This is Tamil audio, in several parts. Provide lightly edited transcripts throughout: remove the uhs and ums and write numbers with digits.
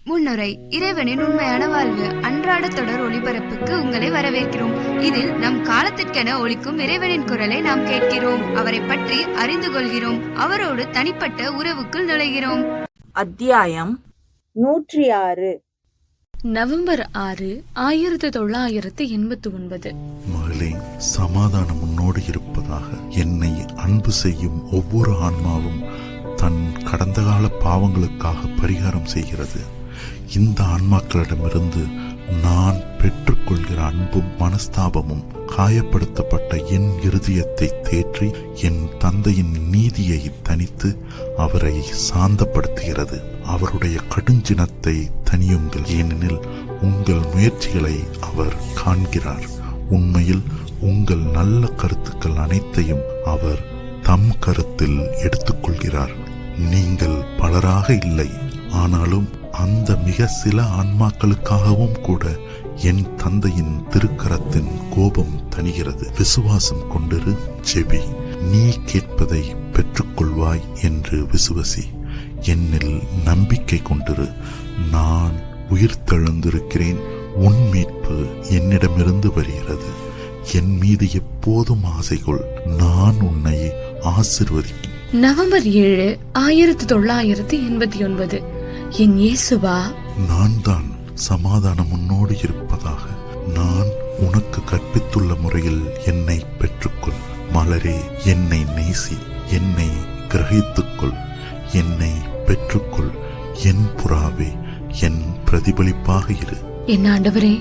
முன்னுரை. இறைவனின் உண்மையான வாழ்வு அன்றாட தொடர் ஒளிபரப்புக்கு உங்களை வரவேற்கிறோம். இதில் நம் காலத்திற்கென ஒலிக்கும் இறைவனின் குரலை நாம் கேட்கிறோம், அவரை பற்றி அறிந்து கொள்கிறோம், அவரோடு தனிப்பட்ட உறவுக்குள் நுழைகிறோம். அத்தியாயம் 106. நவம்பர் 6, 1989. மகளே, சமாதானம் உன்னோடு இருப்பதாக. என்னை அன்பு செய்யும் ஒவ்வொரு ஆன்மாவும் தன் கடந்த கால பாவங்களுக்காக பரிகாரம் செய்கிறது. இந்த ஆன்மாக்களிடமிருந்து நான் பெற்றுக்கொள்கிற அன்பும் மனஸ்தாபமும் காயப்படுத்தப்பட்ட என் இருதயத்தை தேற்றி என் தந்தையின் நீதியை தனித்து அவரை சாந்தப்படுத்துகிறது. அவருடைய கடுஞ்சினத்தை தனியுங்கள், ஏனெனில் உங்கள் முயற்சிகளை அவர் காண்கிறார். உண்மையில் உங்கள் நல்ல கருத்துக்கள் அனைத்தையும் அவர் தம் கருத்தில் எடுத்துக்கொள்கிறார். நீங்கள் பலராக இல்லை, ஆனாலும் அந்த மிக சில ஆன்மாக்களுக்காகவும் கூட என் தந்தையின் திருக்கரத்தின் கோபம் தணிகிறது. விசுவாசம் கொண்டிரு, செவி, நீ கேட்பதை பெற்றுக்கொள்வாய் என்று விசுவசி. என்னில் நம்பிக்கை கொண்டிரு, நான் உயிர்த்தெழுந்திருக்கிறேன். உன் மீட்பு என்னிடமிருந்து வருகிறது. என் மீது எப்போதும் ஆசைகொள், நான் உன்னை ஆசிர்வதிப்பேன். நவம்பர் 7, 1989. என் இயேசுவா, நான் தான் சமாதானம் உன்னோடு இருப்பதாக. நான் உனக்கு கற்பித்துள்ள முறையில் என்னை பெற்றுக்கொள். மலரே, என்னை நேசி, என்னை கிரகித்துக்கொள், என்னை பெற்றுக்கொள். என் புறாவே, என் பிரதிபலிப்பாக இரு. என் ஆண்டவரே,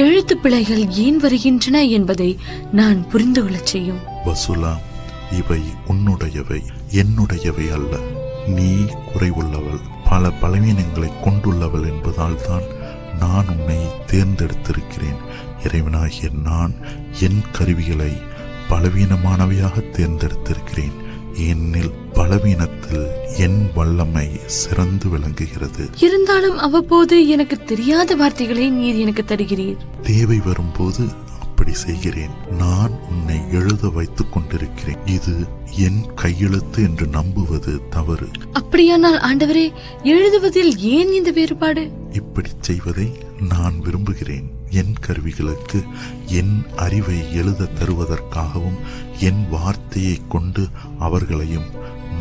எழுத்து பிழைகள் ஏன் வருகின்றன என்பதை நான் புரிந்து கொள்ளச் செய்யும். வசுலா, இவை உன்னுடையவை, என்னுடையவை அல்ல. நீ குறைவுள்ளவள், பல பலவீனங்களை கொண்டுள்ளவள் என்பதால் தான் நான் உன்னை தேர்ந்தெடுத்திருக்கிறேன். இறைவனாகிய நான் என் கருவிகளை பலவீனமானவையாக தேர்ந்தெடுத்திருக்கிறேன். ஏனெனில் பலவீனத்தில் என் வல்லமை சிறந்து விளங்குகிறது. இருந்தாலும் அவ்வப்போது எனக்கு தெரியாத வார்த்தைகளை நீர் எனக்கு தருகிறீர். தேவை வரும்போது அப்படி செய்கிறேன். நான் உன்னை எழுத வைத்துக் கொண்டிருக்கிறேன். இது என் கையெழுத்து என்று நம்புவது தவறு. அப்படியானால் ஆண்டவரே, எழுதுவதில் ஏன் இந்த வேறுபாடு? இப்படி செய்வதை நான் விரும்புகிறேன். என் கருவிகளுக்கு என் அறிவை எழுத தருவதற்காகவும் என் வார்த்தையை கொண்டு அவர்களையும்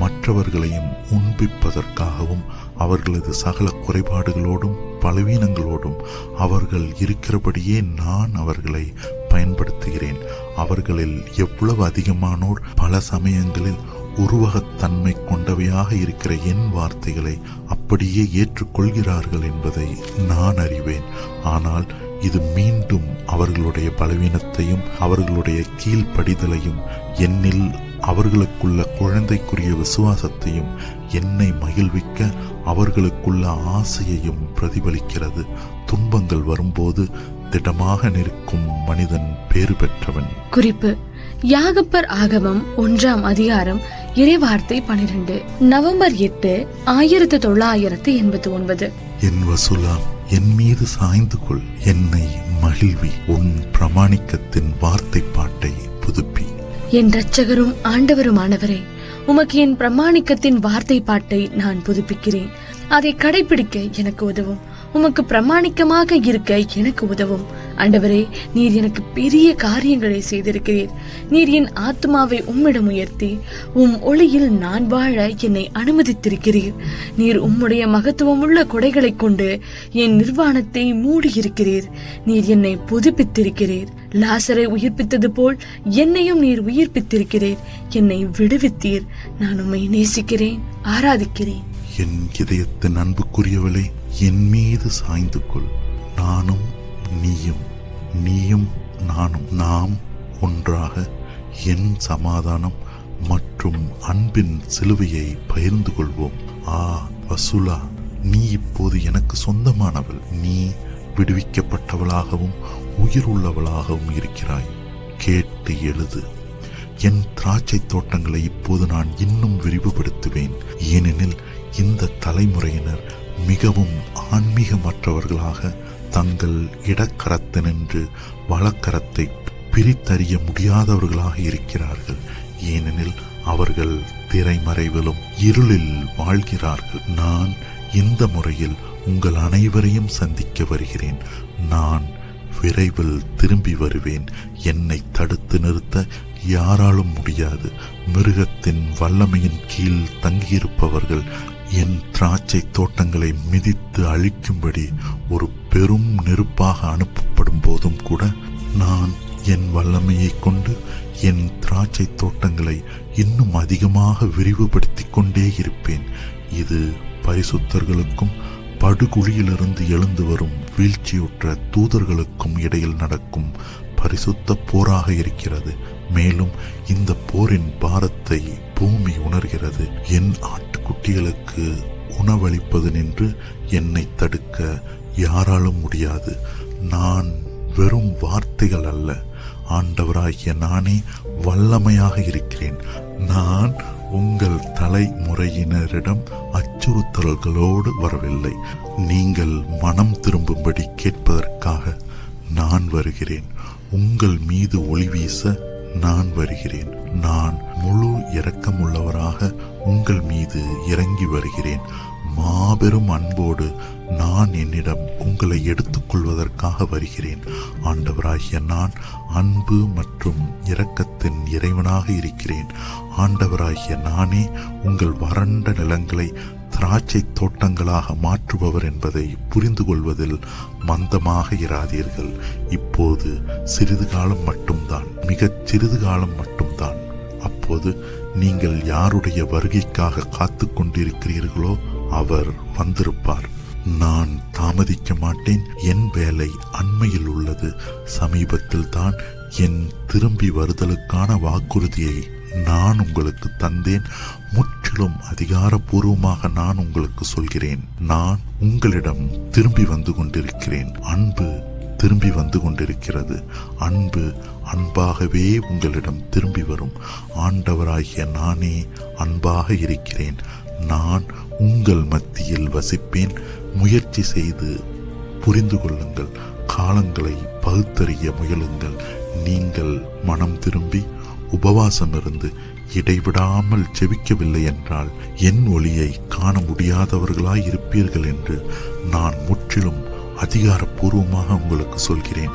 மற்றவர்களையும் உண்பிப்பதற்காகவும் அவர்களது சகல குறைபாடுகளோடும் பலவீனங்களோடும் அவர்கள் இருக்கிறபடியே நான் அவர்களை பயன்படுத்துகிறேன். அவர்களில் எவ்வளவு அதிகமானோர் பல சமயங்களில் உருவகத்தன்மை கொண்டவையாக இருக்கிற என் வார்த்தைகளை அப்படியே ஏற்றுக்கொள்கிறார்கள் என்பதை நான் அறிவேன். ஆனால் இது மீண்டும் அவர்களுடைய பலவீனத்தையும் அவர்களுடைய கீழ்ப்படிதலையும் என்னில் அவர்களுக்குள்ள குழந்தைக்குரிய விசுவாசத்தையும் என்னை மகிழ்விக்க அவர்களுக்குள்ள ஆசையையும் பிரதிபலிக்கிறது. துன்பங்கள் வரும்போது திடமாக நிற்கும் மனிதன் பேறு பெற்றவன். குறிப்பு: யாகப்பர் ஆகமம் 1ஆம் அதிகாரம் இறைவார்த்தை 12. நவம்பர் 8, 1989. என் வசுலா, என் மீது சாய்ந்து கொள், என்னை மகிழ்வி, உன் பிரமாணிக்கத்தின் வார்த்தை பாட்டை புதுப்பி. என் இரட்சகரும் ஆண்டவருமானவரே, உமக்கு என் பிரமாணிக்கத்தின் வார்த்தை பாட்டை நான் புதுப்பிக்கிறேன். அதை கடைபிடிக்க எனக்கு உதவும். உமக்கு பிரமாணிக்கமாக இருக்க எனக்கு உதவும். ஆண்டவரே, நீர் எனக்கு பெரிய காரியங்களை செய்திருக்கிறீர். நீர் என் ஆத்மாவை உம்மிடம் உயர்த்தி உம் ஒளியில் நான் வாழ என்னை அனுமதித்திருக்கிறீர். நீர் உம்முடைய மகத்துவமுள்ள கொடைகளை கொண்டு என் நிர்வாணத்தை மூடியிருக்கிறீர். நீர் என்னை புதுப்பித்திருக்கிறீர். லாசரை உயிர்ப்பித்தது போல் என்னையும் நீர் உயிர்ப்பித்திருக்கிறீர். என்னை விடுவித்தீர். நான் உம்மை நேசிக்கிறேன், ஆராதிக்கிறேன். என் இதயத்தின் அன்புக்குரியவளே, என் மீது சாய்ந்து கொள். நானும் நீயும், நீயும் நானும், நாம் ஒன்றாக என் சமாதானம் மற்றும் அன்பின் சிலுவையை பகிர்ந்து கொள்வோம். வசுலா, நீ இப்போது எனக்கு சொந்தமானவள். நீ விடுவிக்கப்பட்டவளாகவும் உயிர் உள்ளவளாகவும் இருக்கிறாய். கேட்டு எழுது. என் திராட்சை தோட்டங்களை இப்போது நான் இன்னும் விரிவுபடுத்துவேன். ஏனெனில் இந்த தலைமுறையினர் மிகவும் ஆன்மீகமற்றவர்களாக தங்கள் இடக்கரத்தினின்று வலக்கரத்தை பிரித்தறிய முடியாதவர்களாக இருக்கிறார்கள். ஏனெனில் அவர்கள் திரைமறைவிலும் இருளில் வாழ்கிறார்கள். நான் இந்த முறையில் உங்கள் அனைவரையும் சந்திக்க வருகிறேன். நான் விரைவில் திரும்பி வருவேன். என்னை தடுத்து நிறுத்த யாராலும் முடியாது. மிருகத்தின் வல்லமையின் கீழ் தங்கியிருப்பவர்கள் என் திராட்சை தோட்டங்களை மிதித்து அழிக்கும்படி ஒரு பெரும் நெருப்பாக அனுப்பப்படும் போதும் கூட நான் என் வல்லமையை கொண்டு என் திராட்சை தோட்டங்களை இன்னும் அதிகமாக விரிவுபடுத்தி கொண்டே இருப்பேன். இது பரிசுத்தர்களுக்கும் படுகுழியிலிருந்து எழுந்து வரும் வீழ்ச்சியுற்ற தூதர்களுக்கும் இடையில் நடக்கும் பரிசுத்த போராக இருக்கிறது. மேலும் இந்த போரின் பாரத்தை பூமி உணர்கிறது. என் ஆட்டுக்குட்டிகளுக்கு உணவளிப்பது நின்று என்னை தடுக்க யாராலும் முடியாது. நான் வெறும் வார்த்தைகள் அல்ல, ஆண்டவராகிய நானே வல்லமையாக இருக்கிறேன். நான் உங்கள் தலைமுறையினரிடம் அச்சுறுத்தல்களோடு வரவில்லை. நீங்கள் மனம் திரும்பும்படி கேட்பதற்காக நான் வருகிறேன். உங்கள் மீது ஒளி வீச நான் வருகிறேன். நான் முழு இரக்கமுள்ளவராக உங்கள் மீது இறங்கி வருகிறேன். மாபெரும் அன்போடு நான் என்னிடம் உங்களை எடுத்துக்கொள்வதற்காக வருகிறேன். ஆண்டவராகிய நான் அன்பு மற்றும் இரக்கத்தின் இறைவனாக இருக்கிறேன். ஆண்டவராகிய நானே உங்கள் வறண்ட நிலங்களை திராட்சை தோட்டங்களாக மாற்றுபவர் என்பதை புரிந்து கொள்வதில் மந்தமாக இராதீர்கள். இப்போது சிறிது காலம் மட்டும்தான், மிகச் சிறிது காலம் மட்டும்தான். அப்போது நீங்கள் யாருடைய வருகைக்காக காத்து கொண்டிருக்கிறீர்களோ அவர் வந்திருப்பார். நான் தாமதிக்க மாட்டேன். என் வேலை அண்மையில் உள்ளது. சமீபத்தில் தான் என் திரும்பி வருதலுக்கான வாக்குறுதியை நான் உங்களுக்கு தந்தேன். முற்றிலும் அதிகாரப்பூர்வமாக நான் உங்களுக்கு சொல்கிறேன். நான் உங்களிடம் திரும்பி வந்து கொண்டிருக்கிறேன். அன்பு திரும்பி வந்து கொண்டிருக்கிறது. அன்பு அன்பாகவே உங்களிடம் திரும்பி வரும். ஆண்டவராகிய நானே அன்பாக இருக்கிறேன். நான் உங்கள் மத்தியில் வசிப்பேன். முயற்சி செய்து புரிந்து கொள்ளுங்கள். காலங்களை பகுத்தறிய முயலுங்கள். நீங்கள் மனம் திரும்பி உபவாசம் இருந்து இடைவிடாமல் செபிக்கவில்லை என்றால் என் ஒளியை காண முடியாதவர்களாய் இருப்பீர்கள் என்று நான் முற்றிலும் அதிகாரப்பூர்வமாக உங்களுக்கு சொல்கிறேன்.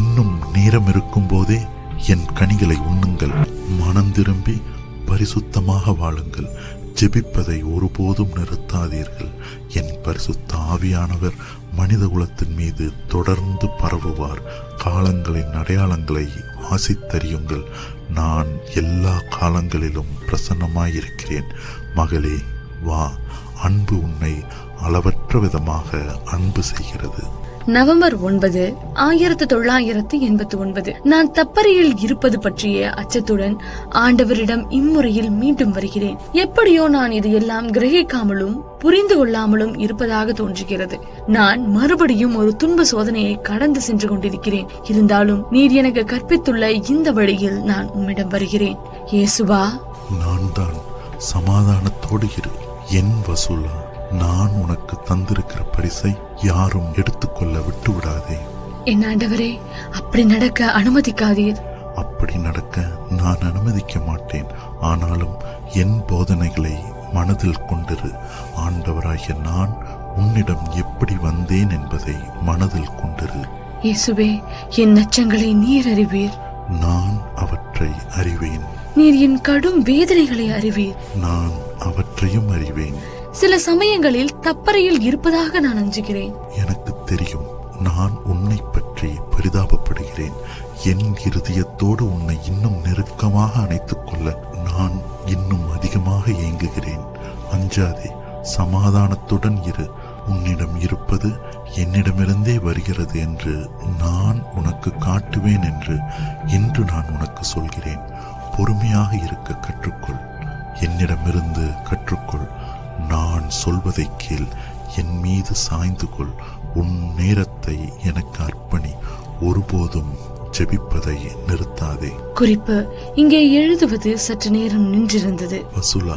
இன்னும் நேரம் இருக்கும் போதே என் கனிகளை உண்ணுங்கள். மனம் திரும்பி பரிசுத்தமாக வாழுங்கள். ஜெபிப்பதை ஒருபோதும் நிறுத்தாதீர்கள். என் பரிசுத்த ஆவியானவர் மனித குலத்தின் மீது தொடர்ந்து பரவுவார். காலங்களின் அடையாளங்களை வாசித்தறியுங்கள். நான் எல்லா காலங்களிலும் பிரசன்னமாயிருக்கிறேன். மகளே வா, அன்பு உன்னை அளவற்ற விதமாக அன்பு செய்கிறது. நவம்பர் 9, 1989. நான் தப்பறையில் இருப்பது பற்றிய அச்சத்துடன் ஆண்டவரிடம் இம்முறையில் மீண்டும் வருகிறேன். எப்படியோ நான் இதையெல்லாம் கிரகிக்காமலும் புரிந்து கொள்ளாமலும் இருப்பதாக தோன்றுகிறது. நான் மறுபடியும் ஒரு துன்ப சோதனையை கடந்து சென்று கொண்டிருக்கிறேன். இருந்தாலும் நீர் எனக்கு கற்பித்துள்ள இந்த வழியில் நான் உம்மிடம் வருகிறேன். இயேசுவா, நான் தான். சமாதானத்தோடு இரு. என் வசூலா, நான் உனக்கு தந்திருக்கிற பரிசை யாரும் எடுத்துக்கொள்ள விட்டு விடாதே. என் ஆண்டவரே, அப்படி நடக்க அனுமதிக்காதீர். அப்படி நடக்க நான் அனுமதிக்க மாட்டேன். ஆனாலும் என் போதனைகளை மனதில் கொண்டிரு. ஆண்டவராகிய நான் உன்னிடம் எப்படி வந்தேன் என்பதை மனதில் கொண்டிரு. இயேசுவே, என் நச்சங்களை நீர் அறிவீர். நான் அவற்றை அறிவேன். நீர் என் கடும் வேதனைகளை அறிவீர். நான் அவற்றையும் அறிவேன். சில சமயங்களில் தப்பறையில் இருப்பதாக நான் அஞ்சுகிறேன். எனக்கு தெரியும். நான் உன்னை பற்றி பரிதாபப்படுகிறேன். என் இருதயத்தோடு உன்னை இன்னும் நெருக்கமாக அணைத்துக் கொள்ள நான் இன்னும் அதிகமாக ஏங்குகிறேன். அஞ்சாதே, சமாதானத்துடன் இரு. உன்னிடம் இருப்பது என்னிடமிருந்தே வருகிறது என்று நான் உனக்கு காட்டுவேன் என்று இன்று நான் உனக்கு சொல்கிறேன். பொறுமையாக இருக்க கற்றுக்கொள். என்னிடமிருந்து கற்றுக்கொள். நான் சொல்வதை கேள். என் மீது சாய்ந்து கொள். உன் நேரத்தை எனக்கு அர்ப்பணி. ஒருபோதும் ஜெபிப்பதை நிறுத்தாதே. குறிப்பு: இங்கே எழுதுவது சற்று நேரம் நின்றிருந்தது. வசூலா,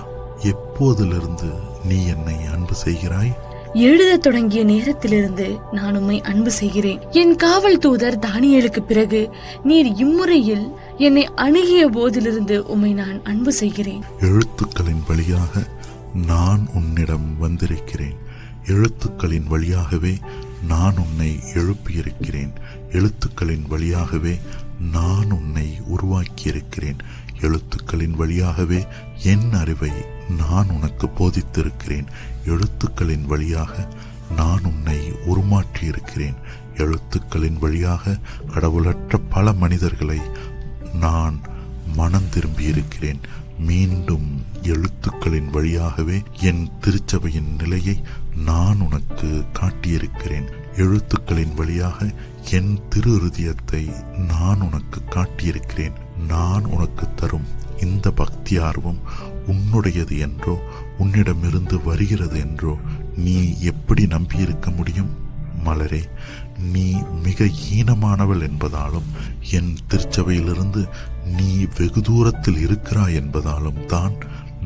எப்போதிலிருந்து நீ என்னை அன்பு செய்கிறாய்? எழுத தொடங்கிய நேரத்திலிருந்து நான் உம்மை அன்பு செய்கிறேன். என் காவல் தூதர் தானியேலுக்கு பிறகு நீர் இம்முறையில் என்னை அணுகிய போதிலிருந்து உம்மை நான் அன்பு செய்கிறேன். எழுத்துக்களின் வழியாக நான் உன்னிடம் வந்திருக்கிறேன். எழுத்துக்களின் வழியாகவே நான் உன்னை எழுப்பியிருக்கிறேன். எழுத்துக்களின் வழியாகவே நான் உன்னை உருவாக்கியிருக்கிறேன். எழுத்துக்களின் வழியாகவே என் அறிவை நான் உனக்கு போதித்திருக்கிறேன். எழுத்துக்களின் வழியாக நான் உன்னை உருமாற்றியிருக்கிறேன். எழுத்துக்களின் வழியாக கடவுளற்ற பல மனிதர்களை நான் மனம் திரும்பியிருக்கிறேன். மீண்டும் எழுத்துக்களின் வழியாகவே என் திருச்சபையின் நிலையை நான் உனக்கு காட்டியிருக்கிறேன். எழுத்துக்களின் வழியாக என் திரு இருதயத்தை நான் உனக்கு காட்டியிருக்கிறேன். நான் உனக்கு தரும் இந்த பக்தி ஆர்வம் உன்னுடையது என்றோ உன்னிடமிருந்து வருகிறது என்றோ நீ எப்படி நம்பியிருக்க முடியும்? மலரே, நீ மிக ஈனமானவள் என்பதாலும் என் திருச்சபையிலிருந்து நீ வெகு தூரத்தில் இருக்கிறாய் என்பதாலும் தான்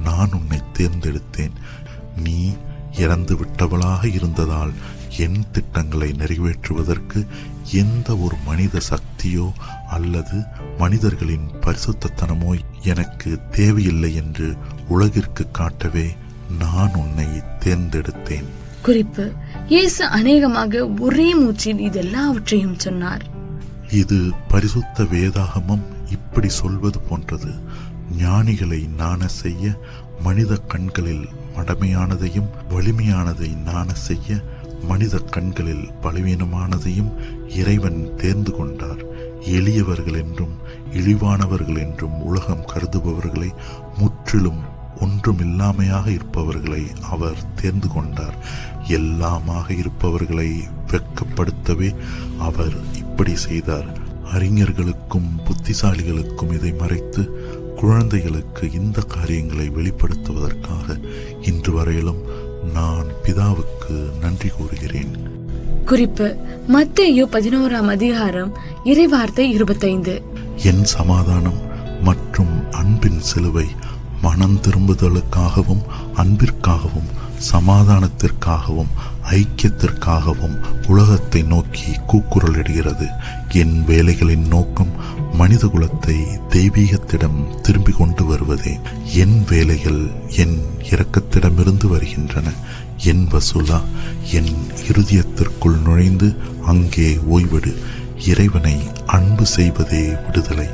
நான் உன்னை தேர்ந்தெடுத்தேன். நீ இறந்து விட்டவளாக இருந்ததால் என் திட்டங்களை நிறைவேற்றுவதற்கு எந்த ஒரு மனித சக்தியோ அல்லது மனிதர்களின் பரிசுத்தனமோ எனக்கு தேவையில்லை என்று உலகிற்கு காட்டவே நான் உன்னை தேர்ந்தெடுத்தேன். குறிப்பு: இயேசு அநேகமாக ஒரே மூச்சில் இதெல்லாவற்றையும் சொன்னார். இது பரிசுத்த வேதாகமம் இப்படி சொல்வது போன்றது: ஞானிகளை நாண செய்ய மனித கண்களில் மடமையானதையும் வலிமையானதை நாண செய்ய மனித கண்களில் பலவீனமானதையும் இறைவன் தேர்ந்து கொண்டார். எளியவர்கள் என்றும் இழிவானவர்கள் என்றும் உலகம் கருதுபவர்களை, முற்றிலும் ஒன்றுமில்லாமையாக இருப்பவர்களை அவர் தேர்ந்து கொண்டார். எல்லாமாக இருப்பவர்களை வெட்கப்படுத்தவே அவர் இப்படி செய்தார். அறிஞர்களுக்கும் புத்திசாலிகளுக்கும் இதை மறைத்து குழந்தைகளுக்கு இந்த காரியங்களை வெளிப்படுத்துவதற்காக இன்று வரையிலும் நான் பிதாவுக்கு நன்றி கூறுகிறேன். குறிப்பு: மத்தேயு 11ஆம் அதிகாரம் இறைவார்த்தை 25. என் சமாதானம் மற்றும் அன்பின் சிலுவை மனம் திரும்புதலுக்காகவும் அன்பிற்காகவும் சமாதானத்திற்காகவும் ஐக்கியத்திற்காகவும் உலகத்தை நோக்கி கூக்குரலிடுகிறது. என் வேலைகளின் நோக்கம் மனித குலத்தை தெய்வீகத்திடம் திரும்பி கொண்டு வருவதே. என் வேலைகள் என் இரக்கத்திடமிருந்து வருகின்றன. என் வசூலா, என் இருதயத்திற்குள் நுழைந்து அங்கே ஓய்விடு. இறைவனை அன்பு செய்வதே விடுதலை.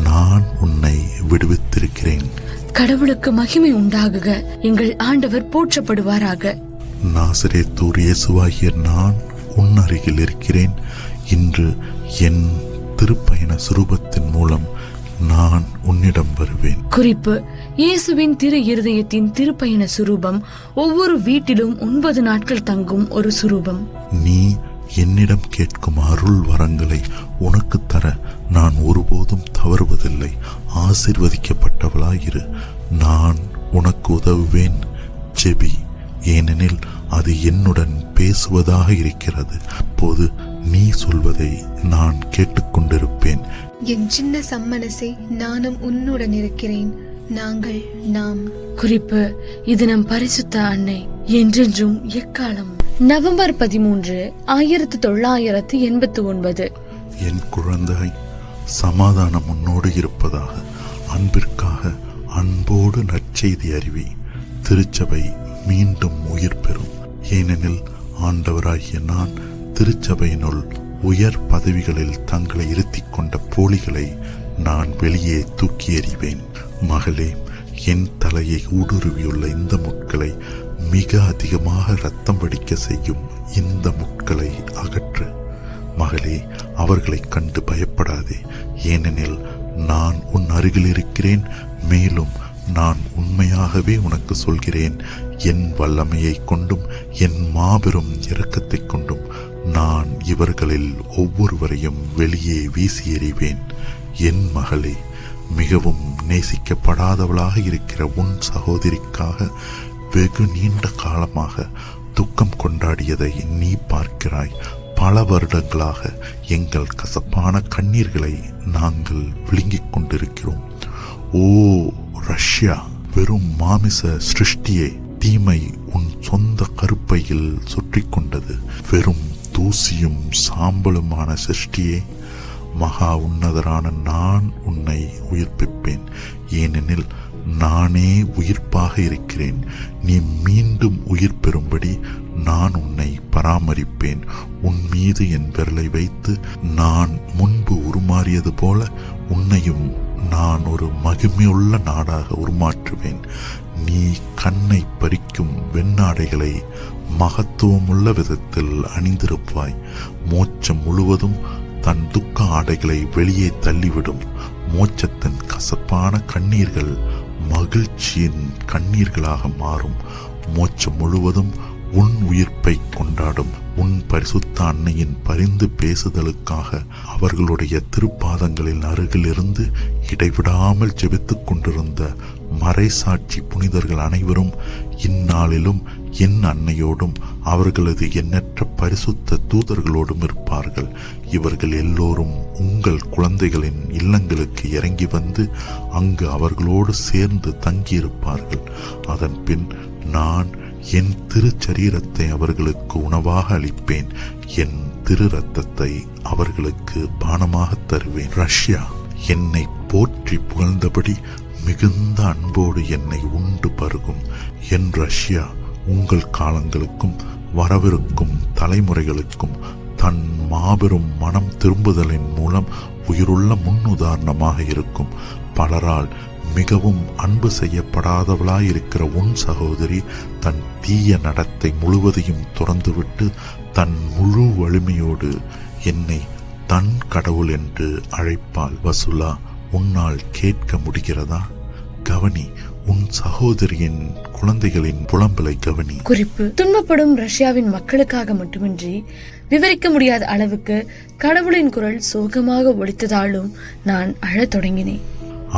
நான் உன்னை விடுவித்திருக்கிறேன். கடவுளுக்கு மகிமை உண்டாகுக. எங்கள் ஆண்டவர் போற்றப்படுவாராக. நாசரேத்தூர் இயேசுவாகிய நான் உன் அருகில் இருக்கிறேன். இன்று என் திருப்பயண சுரூபத்தின் மூலம் நான் உன்னிடம் வருவேன். குறிப்பு: இயேசுவின் திரு இருதயத்தின் திருப்பயண சுரூபம் ஒவ்வொரு வீட்டிலும் 9 நாட்கள் தங்கும் ஒரு சுரூபம். நீ என்னிடம் கேட்கும் அருள் வரங்களை உனக்கு தர நான் ஒருபோதும் தவறுவதில்லை. ஆசீர்வதிக்கப்பட்டவளாயிரு. நான் உனக்கு உதவுவேன். ஜெபி, ஏனெனில் அது என்னுடன் பேசுவதாக இருக்கிறது. அப்போது நீ சொல்வதை நான் கேட்டுக்கொண்டிருப்பேன். என் சின்ன சம்மனசே, நானும் உன்னுடன் இருக்கிறேன். நாம். குறிப்பு: இது நம் பரிசுத்த அன்னை என்றென்றும் எக்காலம். நவம்பர் 13, 1989. என் குழந்தை, சமாதானம் உன்னோடு இருப்பதாக. அன்பிற்காக அன்போடு நற்செய்தி அறிவி. திருச்சபை மீண்டும் உயிர் பெறும். ஏனெனில் ஆண்டவராகிய நான் திருச்சபையினுள் உயர் பதவிகளில் தங்களை இருத்திக் கொண்ட போலிகளை நான் வெளியே தூக்கி எறிவேன். மகளே, என் தலையை ஊடுருவியுள்ள இந்த முட்களை, மிக அதிகமாக இரத்தம் வடிக்க செய்யும் இந்த முட்களை அகற்று. மகளே, அவர்களை கண்டு பயப்படாதே. ஏனெனில் நான் உன் அருகில் இருக்கிறேன். மேலும் நான் உண்மையாகவே உனக்கு சொல்கிறேன், என் வல்லமையை கொண்டும் என் மாபெரும் இரக்கத்தை கொண்டும் நான் இவர்களில் ஒவ்வொருவரையும் வெளியே வீசி எறிவேன். என் மகளே, மிகவும் நேசிக்கப்படாதவளாக இருக்கிற உன் சகோதரிக்காக வெகு நீண்ட காலமாக துக்கம் கொண்டாடியதை நீ பார்க்கிறாய். பல வருடங்களாக எங்கள் கசப்பான கண்ணீர்களை நாங்கள் விழுங்கிக் கொண்டிருக்கிறோம். ஓ ரஷ்யா, வெறும் மாமிச சிருஷ்டியே, தீமை உன் சொந்த கருப்பையில் சுற்றி கொண்டது. வெறும் தூசியும் சாம்பலுமான சிருஷ்டியே, மகா உன்னதரான நான் உன்னை உயிர்ப்பிப்பேன். ஏனெனில் நானே உயிர்ப்பாக இருக்கிறேன். நீ மீண்டும் உயிர் பெறும்படி நான் உன்னை பராமரிப்பேன். உன் மீது என் விரலை வைத்து நான் முன்பு உருமாறியது போல உன்னையும் நான் ஒரு மகிமையுள்ள நாடாக உருமாற்றுவேன். நீ கண்ணை பறிக்கும் வெண்ணாடைகளை மகத்துவமுள்ள விதத்தில் அணிந்திருப்பாய். மோட்சம் முழுவதும் தன் துக்க ஆடைகளை வெளியே தள்ளிவிடும். மோட்சத்தின் கசப்பான கண்ணீர்கள் மகிழ்ச்சியின் கண்ணீர்களாக மாறும். மோட்சம் முழுவதும் உன் உயிர்ப்பை கொண்டாடும். உன் பரிசுத்த அன்னையின் பரிந்து பேசுதலுக்காக அவர்களுடைய திருப்பாதங்களின் அருகிலிருந்து இடைவிடாமல் ஜெபித்துக் கொண்டிருந்த மறைசாட்சி புனிதர்கள் அனைவரும் இந்நாளிலும் என் அன்னையோடும் அவர்களது எண்ணற்ற பரிசுத்த தூதர்களோடும் இருப்பார்கள். இவர்கள் எல்லோரும் உங்கள் குழந்தைகளின் இல்லங்களுக்கு இறங்கி வந்து அங்கு அவர்களோடு சேர்ந்து தங்கியிருப்பார்கள். அதன் பின் நான் என் திருச்சரீரத்தை அவர்களுக்கு உணவாக அளிப்பேன். என் திரு ரத்தத்தை அவர்களுக்கு பானமாக தருவேன். ரஷ்யா என்னை போற்றி புகழ்ந்தபடி மிகுந்த அன்போடு என்னை உண்டு பருகும். என் ரஷ்யா உங்கள் காலங்களுக்கும் வரவிருக்கும் தலைமுறைகளுக்கும் தன் மாபெரும் மனம் திரும்புதலின் மூலம் உயிருள்ள முன்னுதாரணமாக இருக்கும். பலரால் மிகவும் அன்பு செய்யப்படாதவளாயிருக்கிற உன் சகோதரி தன் தீய நடத்தை முழுவதையும் துறந்துவிட்டு தன் முழு வலிமையோடு என்னை தன் கடவுள் என்று அழைப்பாள். வசுலா, உன்னால் கேட்க முடிகிறதா? கவனி, உன் சகோதரியின் குழந்தைகளின் புலம்பலை கவனி. குறிப்பு: துன்பப்படும் ரஷ்யாவின் மக்களுக்காக மட்டுமின்றி விவரிக்க முடியாத அளவுக்கு கடவுளின் குரல் சோகமாக ஒலித்ததாலும் நான் அழத் தொடங்கினேன்.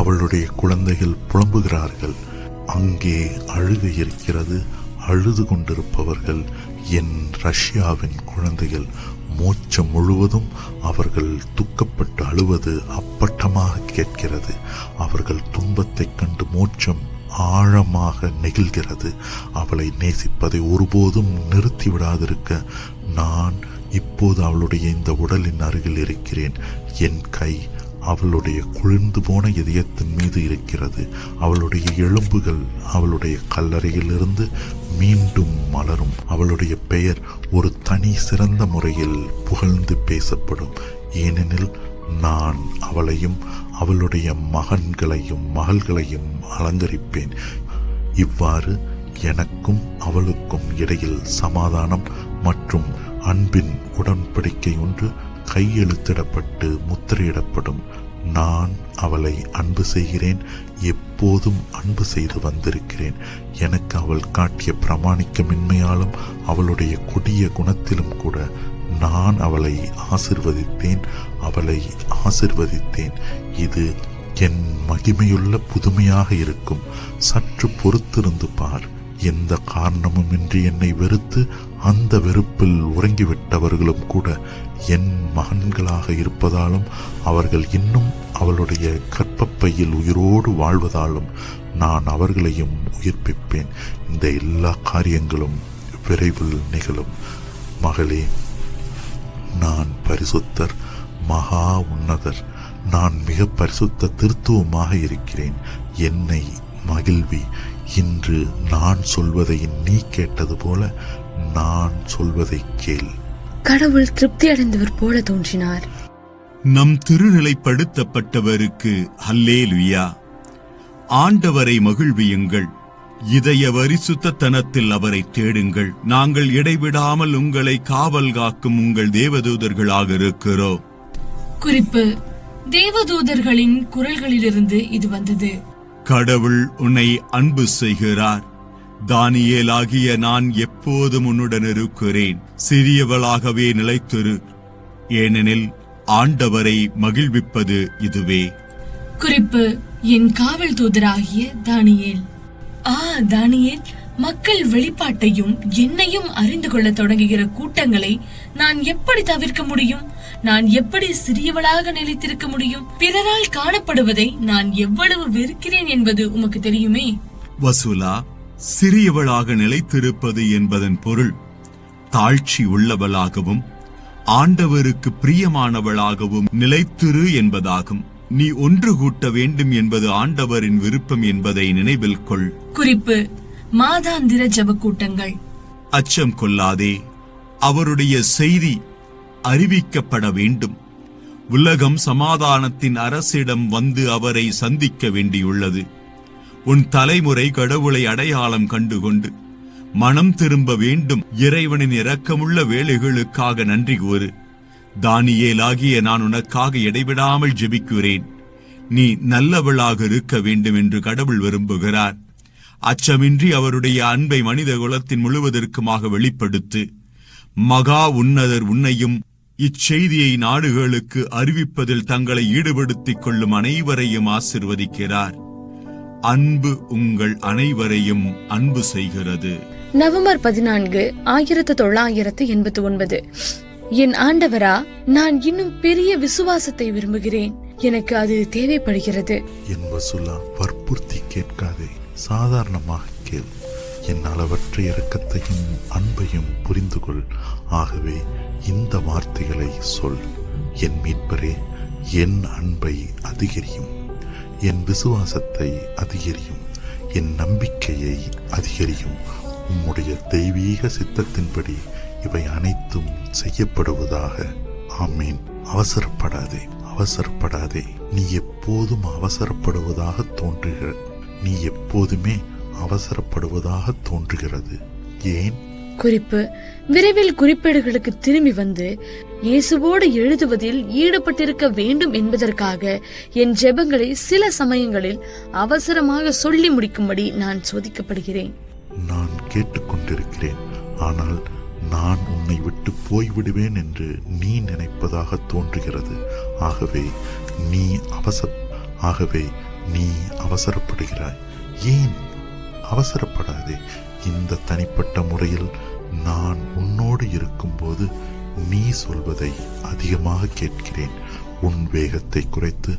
அவளுடைய குழந்தைகள் புலம்புகிறார்கள். அங்கே அழுகை இருக்கிறது. அழுது கொண்டிருப்பவர்கள் என் ரஷ்யாவின் குழந்தைகள். மோட்சம் முழுவதும் அவர்கள் துக்கப்பட்டு அழுவது அப்பட்டமாக கேட்கிறது. அவர்கள் துன்பத்தைக் கண்டு மோட்சம் ஆழமாக நெகிழ்கிறது. அவளை நேசிப்பதை ஒருபோதும் நிறுத்திவிடாதிருக்க நான் இப்போது அவளுடைய இந்த உடலின் அருகில் இருக்கிறேன். என் கை அவளுடைய குளிர்ந்து போன இதயத்தின் மீது இருக்கிறது. அவளுடைய எலும்புகள் அவளுடைய கல்லறையிலிருந்து மீண்டும் மலரும். அவளுடைய பெயர் ஒரு தனி சிறந்த முறையில் புகழ்ந்து பேசப்படும். ஏனெனில் நான் அவளையும் அவளுடைய மகன்களையும் மகள்களையும் அலங்கரிப்பேன். இவ்வாறு எனக்கும் அவளுக்கும் இடையில் சமாதானம் மற்றும் அன்பின் உடன்படிக்கை ஒன்று கையெழுத்திடப்பட்டு முத்திரையிடப்படும். நான் அவளை அன்பு செய்கிறேன், எப்போதும் அன்பு செய்து வந்திருக்கிறேன். எனக்கு அவள் காட்டிய பிரமாணிக்கமின்மையாலும் அவளுடைய கொடிய குணத்திலும் கூட நான் அவளை ஆசிர்வதித்தேன். இது என் மகிமையுள்ள புதுமையாக இருக்கும். சற்று பொறுத்திருந்து பார். எந்த காரணமுமின்றி என்னை வெறுத்து அந்த வெறுப்பில் உறங்கிவிட்டவர்களும் கூட என் மகன்களாக இருப்பதாலும் அவர்கள் இன்னும் அவளுடைய கற்பப்பையில் உயிரோடு வாழ்வதாலும் நான் அவர்களையும் உயிர்ப்பிப்பேன். இந்த எல்லா காரியங்களும் விரைவில் நிகழும். மகளே, நான் பரிசுத்தர், மகா உன்னதர். நான் மிக பரிசுத்த திருத்துவமாக இருக்கிறேன். என்னை மகிழ்வி. இன்று நான் சொல்வதை நீ கேட்டது போல நான் சொல்வதை கேள். கடவுள் திருப்தி அடைந்தவர் போல தோன்றினார். நம் திருநிலைப்படுத்தப்பட்டவருக்கு அல்லேலுயா. ஆண்டவரை மகிழ்வியுங்கள், இதய பரிசுத்தத்தனத்தில் அவரை தேடுங்கள். நாங்கள் இடைவிடாமல் உங்களை காவல் காக்கும் உங்கள் தேவதூதர்களாக இருக்கிறோம். குறிப்பு: தேவதூதர்களின் குரல்களிலிருந்து இது வந்தது. கடவுள் உன்னை அன்பு செய்கிறார். தானியேலாகிய நான் எப்போதும் உன்னுடன் இருக்கிறேன். சிறியவளாகவே நிலைத்திரு, ஏனெனில் ஆண்டவரை மகிழ்விப்பது இதுவே. குறிப்பு: என் காவல் தூதராகிய தானியேல். தானியேல், மக்கள் வெளிப்பாட்டையும் என்னையும் அறிந்து கொள்ள தொடங்குகிற கூட்டங்களை நான் எப்படி தவிர்க்க முடியும்? நான் எப்படி சிறியவளாக நிலைத்திருக்க முடியும்? பிறரால் காணப்படுவதை நான் எவ்வளவு வெறுக்கிறேன் என்பது உமக்கு தெரியுமே. வசூலா, சிறியவளாக நிலைத்திருப்பது என்பதன் பொருள் தாழ்ச்சி உள்ளவளாகவும் ஆண்டவருக்கு பிரியமானவளாகவும் நிலைத்திரு என்பதாகும். நீ ஒன்று கூட்ட வேண்டும் என்பது ஆண்டவரின் விருப்பம் என்பதை நினைவில் கொள். குறிப்பு: மாதாந்திர ஜெப கூட்டங்கள். அச்சம் கொள்ளாதே, அவருடைய செய்தி அறிவிக்கப்பட வேண்டும். உலகம் சமாதானத்தின் அரசிடம் வந்து அவரை சந்திக்க வேண்டியுள்ளது. உன் தலைமுறை கடவுளை அடையாளம் கண்டுகொண்டு மனம் திரும்ப வேண்டும். இறைவனின் இரக்கமுள்ள வேலைகளுக்காக நன்றி கூறு. தானியேலாகிய நான் உனக்காக இடைவிடாமல் ஜெபிக்கிறேன். நீ நல்லவளாக இருக்க வேண்டும் என்று கடவுள் விரும்புகிறார். அச்சமின்றி அவருடைய அன்பை மனித குலத்தின் முழுவதற்குமாக வெளிப்படுத்து. மகா உன்னதர் உன்னையும் இச்செய்தியை நாடுகளுக்கு அறிவிப்பதில் தங்களை ஈடுபடுத்திக் கொள்ளும் அனைவரையும் ஆசிர்வதிக்கிறார். அன்பு உங்கள் அனைவரையும் அன்பு செய்கிறது. நவம்பர் 14, 1989. என் ஆண்டவரா, நான் இன்னும் பெரிய விசுவாசத்தை விரும்புகிறேன். எனக்கு அது தேவைப்படுகிறது. என் வசூலா, வற்புறுத்தி கேட்காதே, சாதாரணமாக கேள். என் அளவற்ற இரக்கத்தையும் அன்பையும் புரிந்து கொள். ஆகவே இந்த வார்த்தைகளை சொல். என் மீட்பரே, என் அன்பை அதிகரியும், என் விசுவாசத்தை அதிகரியும், என் நம்பிக்கையை அதிகரியும். உம்முடைய தெய்வீக சித்தத்தின்படி இவை அனைத்தும் செய்யப்படுவதாக. ஆமீன். அவசரப்படாதே, அவசரப்படாதே. நீ எப்போதும் அவசரப்படுவதாக தோன்றுகிறது. நீ எப்போதுமே அவசரப்படுவதாக தோன்றுகிறது. ஏன்? குறிப்பு: விரைவில் குறிப்பேடுகளுக்கு திரும்பி வந்து இயேசுவோடு எழுதுவதில் ஈடுபட்டிருக்க வேண்டும் என்பதற்காக என் ஜெபங்களை சில சமயங்களில் அவசரமாக சொல்லி முடிக்கும்படி நான் சோதிக்கப்படுகிறேன். நான் கேட்டுக்கொண்டிருக்கிறேன், ஆனால் நான் உன்னை விட்டு போய்விடுவேன் என்று நீ நினைப்பதாக தோன்றுகிறது. ஆகவே நீ அவசரப்படுகிறாய். ஏன்? அவசரப்படாதே. இந்த தனிப்பட்ட முறையில் நான் உன்னோடு இருக்கும்போது நீ சொல்வதை அதிகமாக கேட்கிறேன். உன் வேகத்தை குறைத்து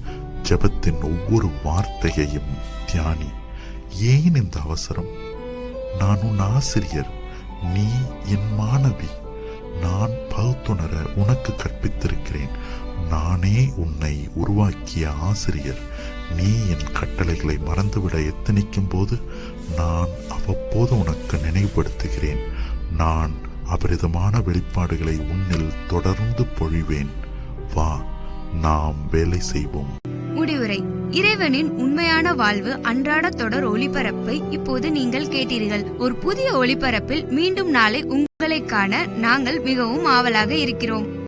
ஜெபத்தின் ஒவ்வொரு வார்த்தையையும் தியானி. ஏன் இந்த அவசரம்? நான் உன் ஆசிரியர், நீ என் மாணவி. நான் பகுத்துணர உனக்கு கற்பித்திருக்கிறேன். நானே உன்னை உருவாக்கிய ஆசிரியர். நீ என் கட்டளைகளை மறந்துவிட எத்தனிக்கும் போது நான் அவ்வப்போது உனக்கு நினைவுபடுத்துகிறேன். நான் அபரிதமான வெளிப்பாடுகளை உன்னில் தொடர்ந்து பொழிவேன். வா, நாம் வேலை செய்வோம். முடிவுரை: இறைவனின் உண்மையான வாழ்வு அன்றாட தொடர் ஒளிபரப்பை இப்போது நீங்கள் கேட்டீர்கள். ஒரு புதிய ஒளிபரப்பில் மீண்டும் நாளை உங்களை காண நாங்கள் மிகவும் ஆவலாக இருக்கிறோம்.